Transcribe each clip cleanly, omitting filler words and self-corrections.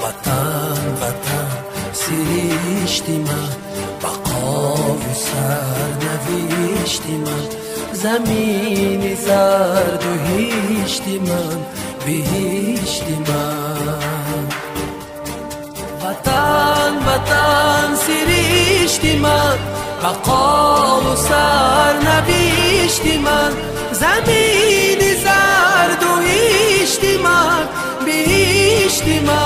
وطن وطن سرشتی من، بقا و سرنوشتی من، زمین زرد و هیشتی من، بهشتی من. وطن وطن سرشتی من، بقا و سرنوشتی من، زمین زرد و هیشتی من، بهشتی من.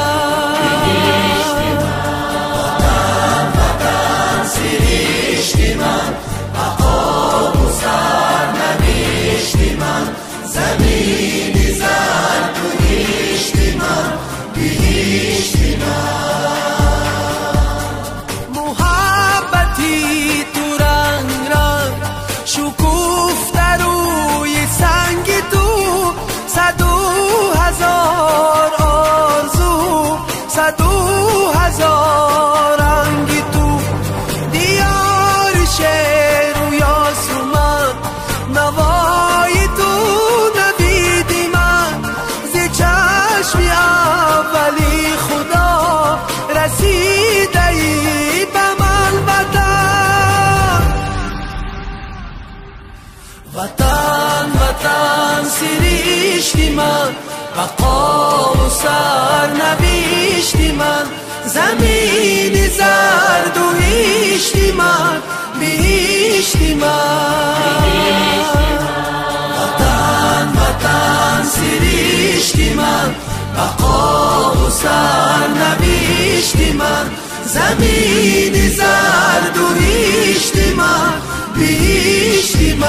وطن وطن سرشتی من، بقا و سرنوشتی من، زمین زرد و هیشتی من، بهشتی من. محبتی تو رنگ رنگ شکوفته روی سنگ تو، 100,000 آرزو، 100,000 رنگ تو، دیار شعر و یاسمن، نوای تو نویدی من، ز چشم اولی خدا رسیده ای به من. وطن وطن سرشتی من، بقا و سرنوشتی من، زمین زرد و هیشتی من، بهشتی من. وطن وطن سرشتی من، بقا و سرنوشتی من، زمین زرد و هیشتی من، بهشتی من.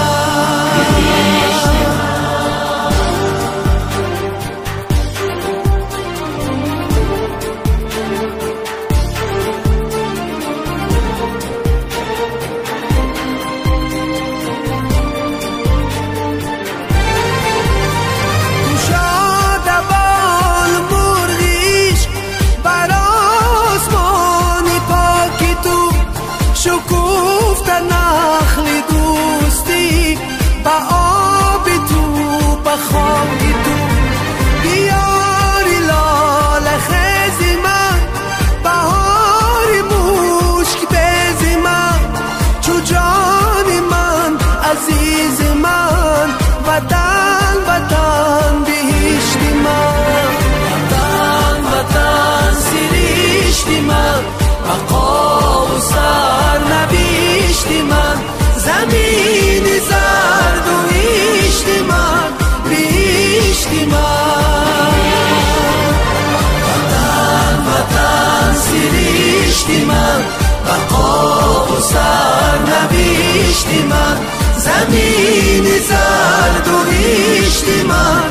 شکوفته نخل دوستی، با آب تو، با خاک تو، بیاری لاله خیز من، بهار مشک بیز من، چو جان من عزیز من، وطن وطن بهشتی من. وطن وطن سرشتی من، بقا و سرنوشتی من، زمین زرد و هیشتی من، بهشتی من. وطن وطن سرشتی من، بقا و سرنوشتی من، زمین زرد و هیشتی من،